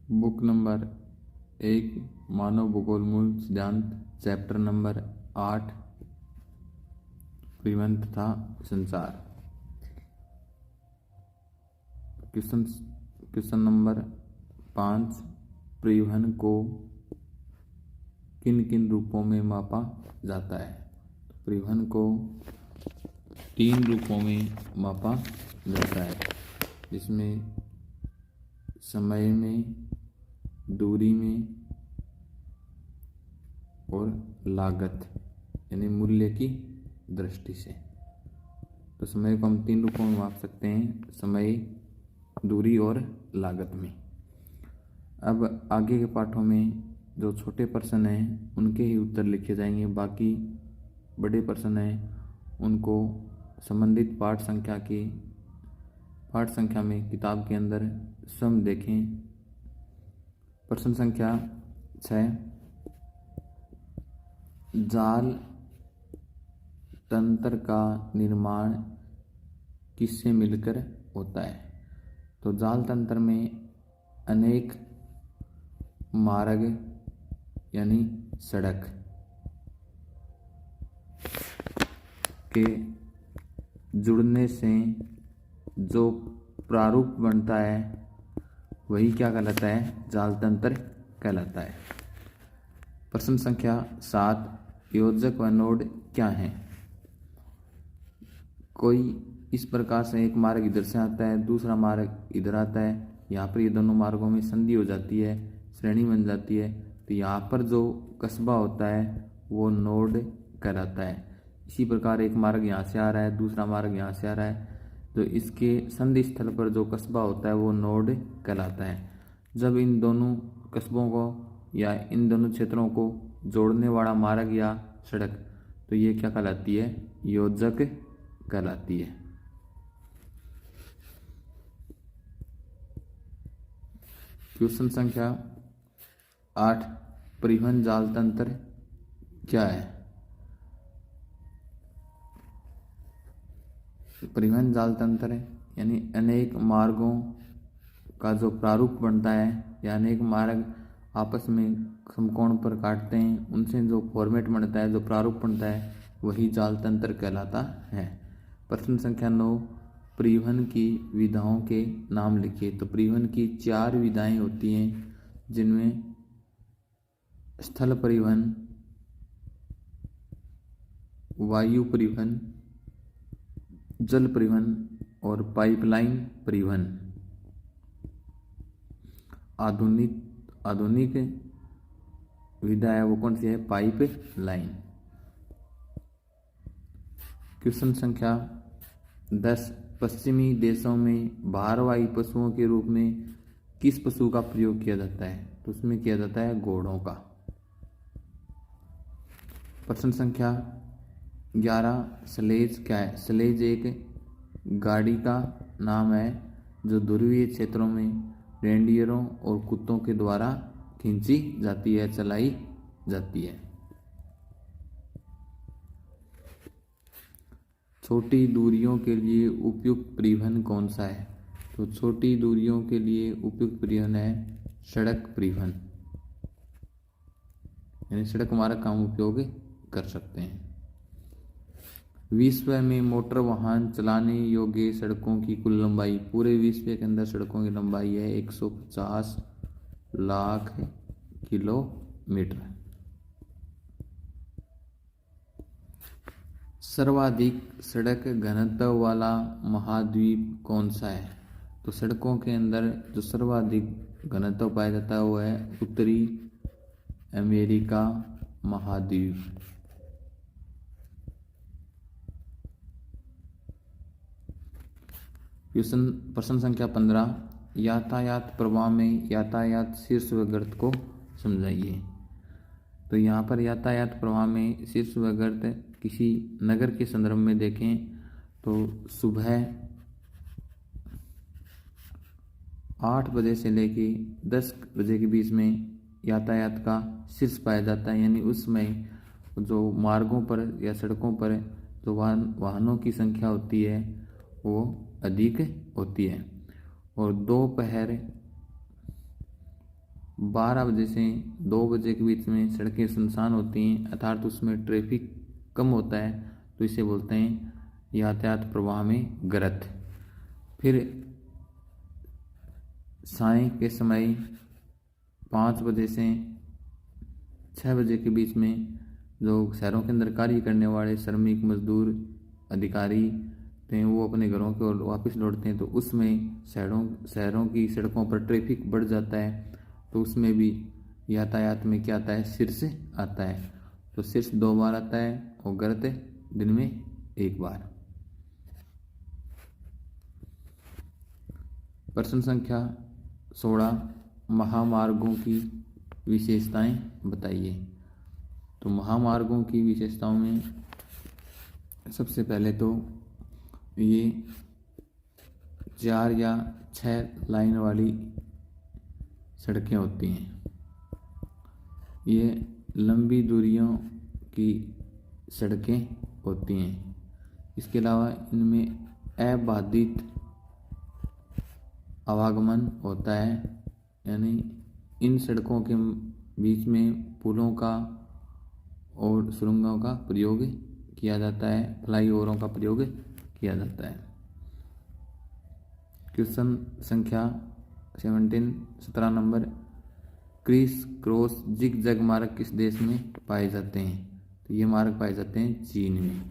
Book number 1 मानव भूगोल मूल सिद्धांत, चैप्टर नंबर 8 परिवहन तथा संचार। क्वेश्चन नंबर 5, परिवहन को किन किन रूपों में मापा जाता है? परिवहन को 3 रूपों में मापा जाता है, जिसमें समय में, दूरी में और लागत यानी मूल्य की दृष्टि से। तो समय को हम 3 रूपों में माप सकते हैं, समय, दूरी और लागत में। अब आगे के पाठों में जो छोटे प्रश्न हैं उनके ही उत्तर लिखे जाएंगे, बाकी बड़े प्रश्न हैं उनको संबंधित पाठ संख्या में किताब के अंदर स्वयं देखें। प्रश्न संख्या 6, जाल तंत्र का निर्माण किससे मिलकर होता है? तो जाल तंत्र में अनेक मार्ग यानी सड़क के जुड़ने से जो प्रारूप बनता है वही क्या कहलाता है? जाल तंत्र कहलाता है। प्रश्न संख्या 7, योजक व नोड क्या हैं? कोई इस प्रकार से एक मार्ग इधर से आता है, दूसरा मार्ग इधर आता है, यहाँ पर ये दोनों मार्गों में संधि हो जाती है, श्रेणी बन जाती है, तो यहाँ पर जो कस्बा होता है वो नोड कहलाता है। इसी प्रकार एक मार्ग यहाँ से आ रहा है, दूसरा मार्ग यहाँ से आ रहा है, तो इसके संधि स्थल पर जो कस्बा होता है वो नोड कहलाता है। जब इन दोनों कस्बों को या इन दोनों क्षेत्रों को जोड़ने वाला मार्ग या सड़क, तो ये क्या कहलाती है? योजक कहलाती है। क्वेश्चन संख्या 8, परिवहन जाल तंत्र क्या है? परिवहन जाल तंत्र यानी अनेक मार्गों का जो प्रारूप बनता है या अनेक मार्ग आपस में समकोण पर काटते हैं, उनसे जो फॉर्मेट बनता है, जो प्रारूप बनता है, वही जाल तंत्र कहलाता है। प्रश्न संख्या 9, परिवहन की विधाओं के नाम लिखिए। तो परिवहन की 4 विधाएं होती हैं, जिनमें स्थल परिवहन, वायु परिवहन, जल परिवहन और पाइपलाइन परिवहन। आधुनिक विधा है वो कौन सी है? Pipe line. क्वेश्चन संख्या 10, पश्चिमी देशों में भारवाही पशुओं के रूप में किस पशु का प्रयोग किया जाता है? तो उसमें किया जाता है घोड़ों का। प्रश्न संख्या 11, स्लेज क्या है? स्लेज एक गाड़ी का नाम है जो ध्रुवीय क्षेत्रों में रेंडियरों और कुत्तों के द्वारा खींची जाती है, चलाई जाती है। छोटी दूरियों के लिए उपयुक्त परिवहन कौन सा है? तो छोटी दूरियों के लिए उपयुक्त परिवहन है सड़क परिवहन, यानी सड़क मार्ग का हम उपयोग कर सकते हैं। विश्व में मोटर वाहन चलाने योग्य सड़कों की कुल लंबाई, पूरे विश्व के अंदर सड़कों की लंबाई है 150 लाख किलोमीटर। सर्वाधिक सड़क घनत्व वाला महाद्वीप कौन सा है? तो सड़कों के अंदर जो सर्वाधिक घनत्व पाया जाता है वो है उत्तरी अमेरिका महाद्वीप। प्रश्न संख्या 15, यातायात प्रवाह में यातायात शीर्ष व गर्त को समझाइए। तो यहाँ पर यातायात प्रवाह में शीर्ष व गर्त किसी नगर के संदर्भ में देखें तो सुबह 8 बजे से लेके 10 बजे के बीच में यातायात का शीर्ष पाया जाता है, यानी उस समय जो मार्गों पर या सड़कों पर जो वाहनों की संख्या होती है वो अधिक होती है। और दोपहर 12 बजे से 2 बजे के बीच में सड़कें सुनसान होती हैं, अर्थात उसमें ट्रैफिक कम होता है, तो इसे बोलते हैं यातायात प्रवाह में गरत। फिर साय के समय 5 बजे से 6 बजे के बीच में जो शहरों के अंदर कार्य करने वाले श्रमिक, मजदूर, अधिकारी हैं, वो अपने घरों की ओर वापस लौटते हैं, तो उसमें शहरों की सड़कों पर ट्रैफिक बढ़ जाता है, तो उसमें भी यातायात में क्या आता है, शीर्ष आता है। तो शीर्ष 2 बार आता है और गरत दिन में 1 बार। प्रश्न संख्या 16, महामार्गों की विशेषताएं बताइए। तो महामार्गों की विशेषताओं में सबसे पहले तो ये 4 या 6 लाइन वाली सड़कें होती हैं। ये लंबी दूरियों की सड़कें होती हैं। इसके अलावा इनमें अबाधित आवागमन होता है, यानी इन सड़कों के बीच में पुलों का और सुरंगों का प्रयोग किया जाता है, फ्लाईओवरों का प्रयोग किया जाता है। क्वेश्चन संख्या 17 number, criss cross zig zag मार्ग किस देश में पाए जाते हैं? तो ये मार्ग पाए जाते हैं चीन में।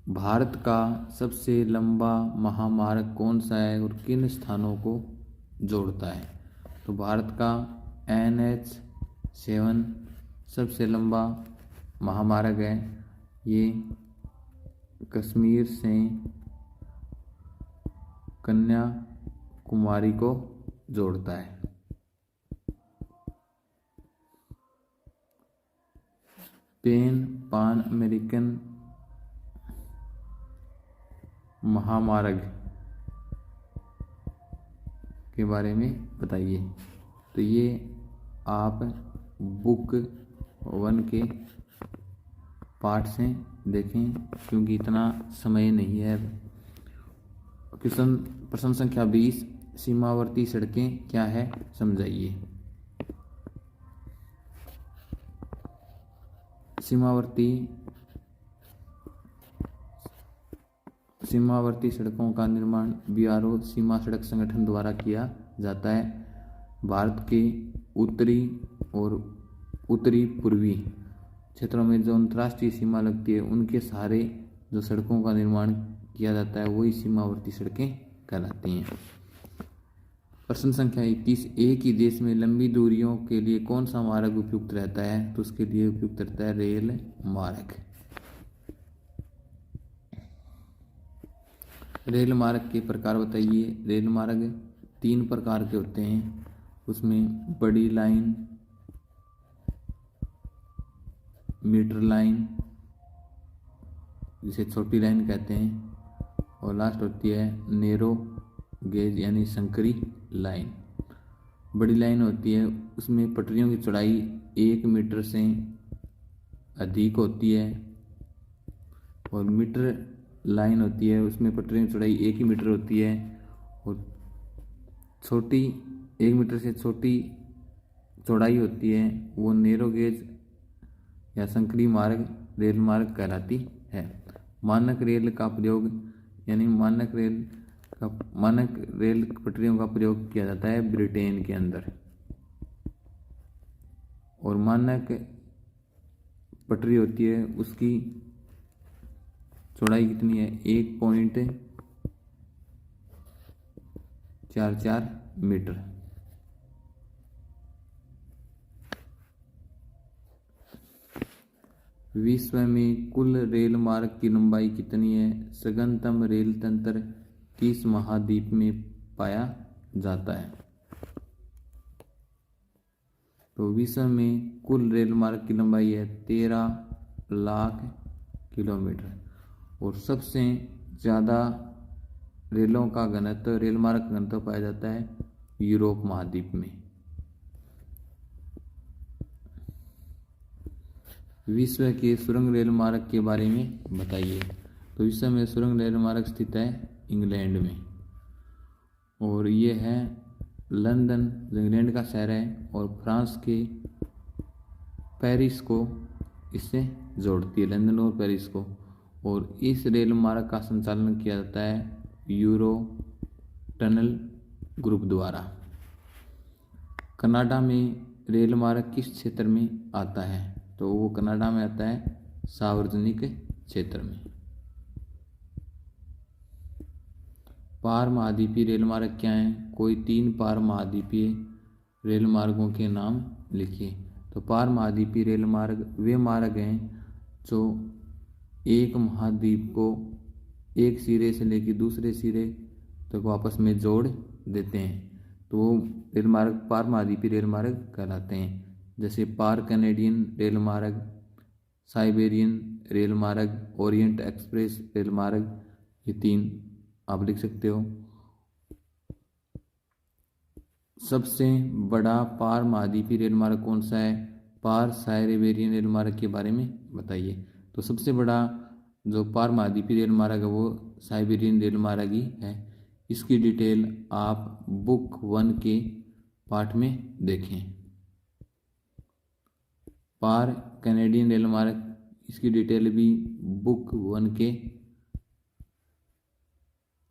भारत का सबसे लंबा महामार्ग कौन सा है और किन स्थानों को जोड़ता है? तो भारत का NH7 सबसे लंबा महामार्ग है। ये कश्मीर से कन्याकुमारी को जोड़ता है। पैन अमेरिकन महामार्ग के बारे में बताइए। तो ये आप बुक 1 के पाठ से देखें, क्योंकि इतना समय नहीं है। प्रश्न संख्या 20, सीमावर्ती सड़कें क्या है समझाइए। सीमावर्ती सड़कों का निर्माण BRO सीमा सड़क संगठन द्वारा किया जाता है। भारत के उत्तरी और उत्तरी पूर्वी क्षेत्रों में जो अंतर्राष्ट्रीय सीमा लगती है, उनके सहारे जो सड़कों का निर्माण किया जाता है, वही सीमावर्ती सड़कें कहलाती हैं। प्रश्न संख्या 21, एक ही देश में लंबी दूरियों के लिए कौन सा मार्ग उपयुक्त रहता है? तो उसके लिए उपयुक्त रहता है रेल मार्ग। रेल मार्ग के प्रकार बताइए। रेल मार्ग 3 प्रकार के होते हैं। उसमें बड़ी लाइन, मीटर लाइन, जिसे छोटी लाइन कहते हैं, और लास्ट होती है नैरो गेज यानी संकरी लाइन। बड़ी लाइन होती है, उसमें पटरियों की चौड़ाई 1 मीटर से अधिक होती है, और मीटर लाइन होती है, उसमें पटरियों की चौड़ाई 1 ही मीटर होती है, और छोटी 1 मीटर से छोटी चौड़ाई होती है, वो नैरो गेज या संकरी मार्ग रेल मार्ग कहलाती है। मानक रेल का प्रयोग यानी मानक रेल पटरियों का प्रयोग किया जाता है ब्रिटेन के अंदर, और मानक पटरी होती है, उसकी चौड़ाई कितनी है? 1.44 मीटर। विश्व में कुल रेल मार्ग की लंबाई कितनी है? सघनतम रेल तंत्र किस महाद्वीप में पाया जाता है? तो विश्व में कुल रेल मार्ग की लंबाई है 13 लाख किलोमीटर, और सबसे ज़्यादा रेल मार्ग का घनत्व पाया जाता है यूरोप महाद्वीप में। विश्व के सुरंग रेल मार्ग के बारे में बताइए। तो विश्व में सुरंग रेल मार्ग स्थित है इंग्लैंड में, और ये है लंदन जो इंग्लैंड का शहर है और फ्रांस के पेरिस को इससे जोड़ती है, लंदन और पेरिस को। और इस रेल मार्ग का संचालन किया जाता है यूरो टनल ग्रुप द्वारा। कनाडा में रेल मार्ग किस क्षेत्र में आता है? तो वो कनाडा में आता है सार्वजनिक क्षेत्र में। पार महाद्वीपीय रेल मार्ग क्या हैं? कोई 3 पार महाद्वीपीय रेल मार्गों के नाम लिखिए। तो पार महाद्वीपीय रेल मार्ग वे मार्ग हैं जो एक महाद्वीप को एक सिरे से लेकर दूसरे सिरे तक आपस में जोड़ देते हैं, तो वो रेल मार्ग पार महाद्वीपीय रेल मार्ग कहलाते हैं। जैसे पार कैनेडियन रेल मार्ग, साइबेरियन रेल मार्ग, ओरिएंट एक्सप्रेस रेल मार्ग, ये 3 आप लिख सकते हो। सबसे बड़ा पार महाद्वीपीय रेल मार्ग कौन सा है? पार साइबेरियन रेल मार्ग के बारे में बताइए। तो सबसे बड़ा जो पार महाद्वीपीय रेल मार्ग है वो साइबेरियन रेल मार्ग ही है। इसकी डिटेल आप बुक 1 के पाठ में देखें। पार कैनेडियन रेल मार्ग, इसकी डिटेल भी बुक 1 के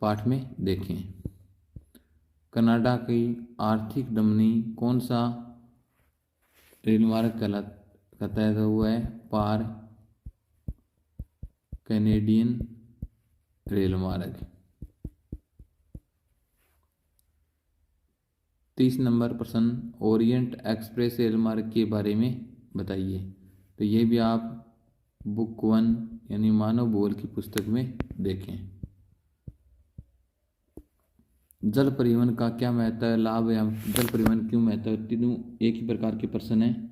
पाठ में देखें। कनाडा की आर्थिक धमनी कौन सा रेल मार्ग कहता है? तो वो है पार कैनेडियन रेल मार्ग। 30 नंबर प्रश्न, ओरिएंट एक्सप्रेस रेल मार्ग के बारे में बताइए। तो ये भी आप बुक 1 यानी मानव भूगोल की पुस्तक में देखें। जल परिवहन का क्या महत्व है? लाभ या जल परिवहन क्यों महत्व है? तीनों एक ही प्रकार के प्रश्न है।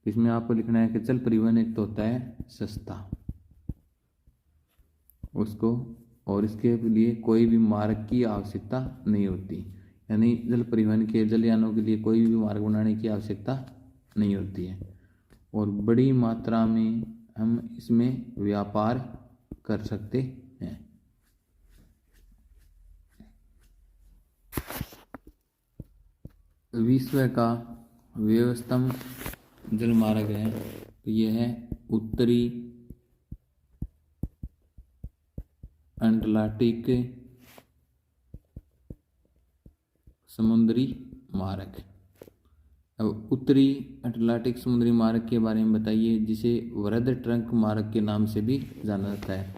इसमें आपको लिखना है कि जल परिवहन एक तो होता है सस्ता उसको, और इसके लिए कोई भी मार्ग की आवश्यकता नहीं होती, यानी जल परिवहन के जलयानों के लिए कोई भी मार्ग बनाने की आवश्यकता नहीं होती है। और बड़ी मात्रा में हम इसमें व्यापार कर सकते हैं। विश्व का व्यस्तम जल मार्ग है तो यह है उत्तरी अटलांटिक समुद्री मार्ग। अब उत्तरी अटलांटिक समुद्री मार्ग के बारे में बताइए, जिसे वृहद ट्रंक मार्ग के नाम से भी जाना जाता है।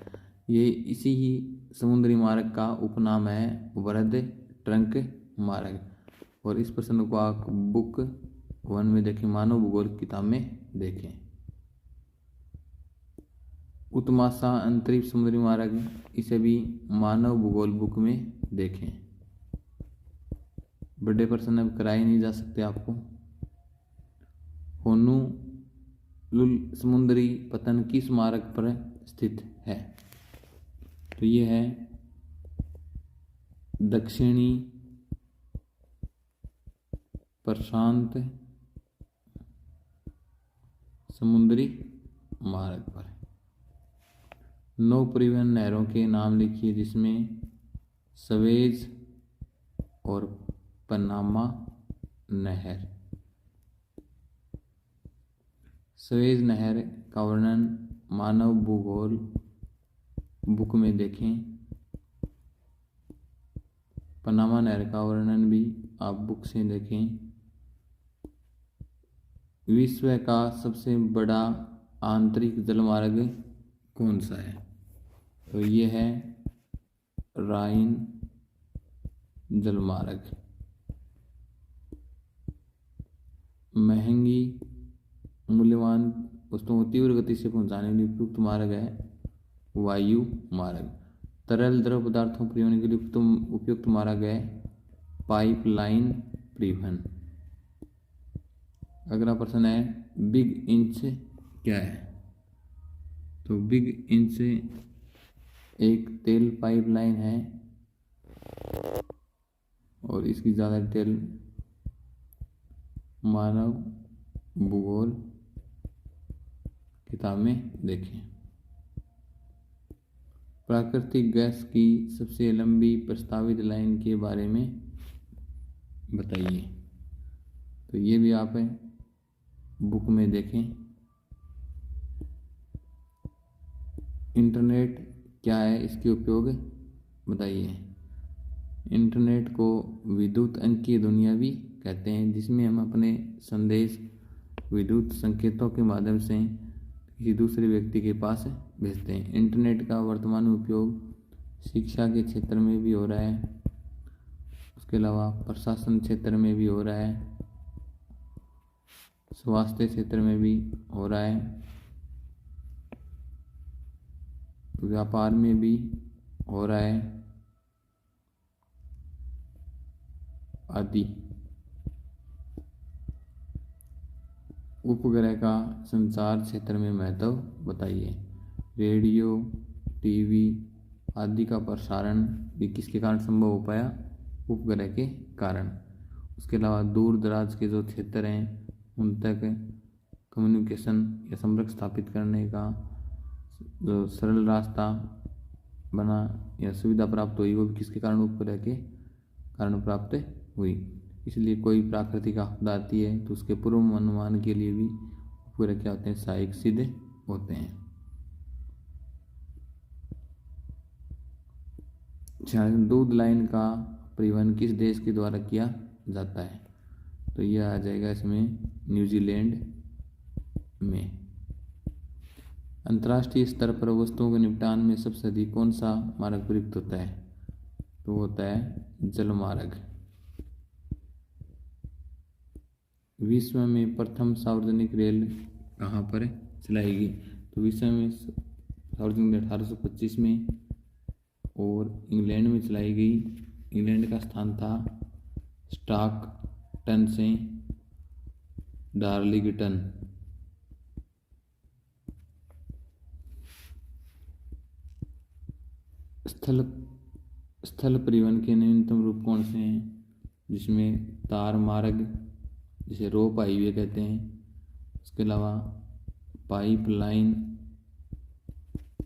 ये इसी ही समुद्री मार्ग का उपनाम है वृहद ट्रंक मार्ग। और इस प्रश्न को आप बुक 1 में देखें, मानव भूगोल किताब में देखें। उत्तमाशा अंतरिक्ष समुद्री मार्ग, इसे भी मानव भूगोल बुक में देखें। बड़े प्रश्न अब कराए नहीं जा सकते आपको। होनोलुलु समुद्री पतन किस मार्ग पर स्थित है? तो ये है दक्षिणी प्रशांत समुद्री मार्ग पर। 9 परिवहन नहरों के नाम लिखिए, जिसमें सवेज और पनामा नहर। सवेज नहर का वर्णन मानव भूगोल बुक में देखें। पनामा नहर का वर्णन भी आप बुक से देखें। विश्व का सबसे बड़ा आंतरिक जलमार्ग कौन सा है? तो ये है राइन जलमार्ग। महंगी मूल्यवान वस्तुओं को तीव्र गति से पहुंचाने के लिए उपयुक्त मार्ग है वायु मार्ग। तरल द्रव पदार्थों परिवहन के लिए उपयुक्त मार्ग है पाइपलाइन परिवहन। अगला प्रश्न है बिग इंच क्या है? तो बिग इंच एक तेल पाइपलाइन है और इसकी ज़्यादा डिटेल मानव भूगोल किताब में देखें। प्राकृतिक गैस की सबसे लंबी प्रस्तावित लाइन के बारे में बताइए। तो ये भी आप बुक में देखें। इंटरनेट क्या है, इसके उपयोग बताइए। इंटरनेट को विद्युत अंकीय दुनिया भी कहते हैं, जिसमें हम अपने संदेश विद्युत संकेतों के माध्यम से किसी दूसरे व्यक्ति के पास भेजते हैं। इंटरनेट का वर्तमान में उपयोग शिक्षा के क्षेत्र में भी हो रहा है, उसके अलावा प्रशासन क्षेत्र में भी हो रहा है, स्वास्थ्य क्षेत्र में भी हो रहा है, व्यापार में भी हो रहा है आदि। उपग्रह का संचार क्षेत्र में महत्व बताइए। रेडियो, टीवी आदि का प्रसारण भी किसके कारण संभव हो पाया? उपग्रह के कारण। उसके अलावा दूर दराज के जो क्षेत्र हैं उन तक कम्युनिकेशन या संपर्क स्थापित करने का जो सरल रास्ता बना या सुविधा प्राप्त हुई, वो भी किसके कारण? उपग्रह के कारण प्राप्त हुई। इसलिए कोई प्राकृतिक आपदा आती है तो उसके पूर्व अनुमान के लिए भी उपग्रह क्या होते हैं? सहायक सिद्ध होते हैं। दूध लाइन का परिवहन किस देश के द्वारा किया जाता है? तो यह आ जाएगा इसमें न्यूजीलैंड में। अंतर्राष्ट्रीय स्तर पर वस्तुओं के निपटान में सबसे अधिक कौन सा मार्ग प्रयुक्त होता है? तो होता है जल मार्ग। विश्व में प्रथम सार्वजनिक रेल कहाँ पर चलाएगी? तो विश्व में सार्वजनिक 1825 में और इंग्लैंड में चलाई गई। इंग्लैंड का स्थान था स्टॉकटन से डार्लिंगटन। स्थल परिवहन के न्यूनतम रूप कौन से हैं? जिसमें तार मार्ग, जिसे रोप हाईवे कहते हैं, उसके अलावा पाइपलाइन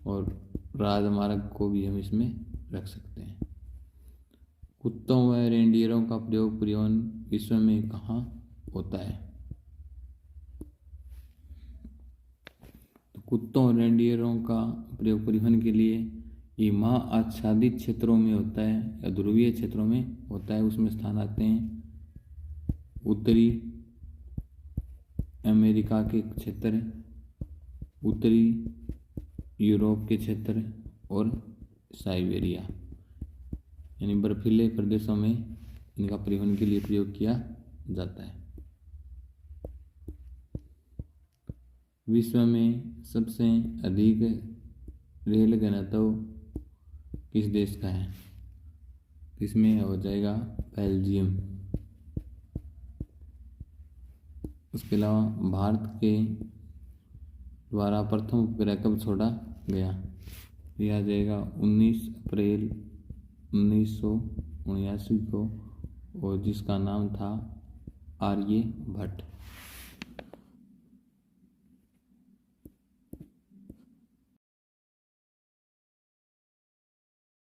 और राजमार्ग को भी हम इसमें रख सकते हैं। कुत्तों व रेंडियरों का प्रयोग परिवहन विश्व में कहाँ होता है? तो कुत्तों और रेंडियरों का प्रयोग परिवहन के लिए हिमा आच्छादित क्षेत्रों में होता है या ध्रुवीय क्षेत्रों में होता है। उसमें स्थान आते हैं उत्तरी अमेरिका के क्षेत्र, उत्तरी यूरोप के क्षेत्र और साइबेरिया, यानी बर्फीले प्रदेशों में इनका परिवहन के लिए प्रयोग किया जाता है। विश्व में सबसे अधिक रेल घनत्व किस देश का है? इसमें हो जाएगा बेल्जियम। उसके अलावा भारत के द्वारा प्रथम उपग्रह कब छोड़ा गया? यह आ जाएगा 19 अप्रैल 1979 को, और जिसका नाम था आर्यभट्ट।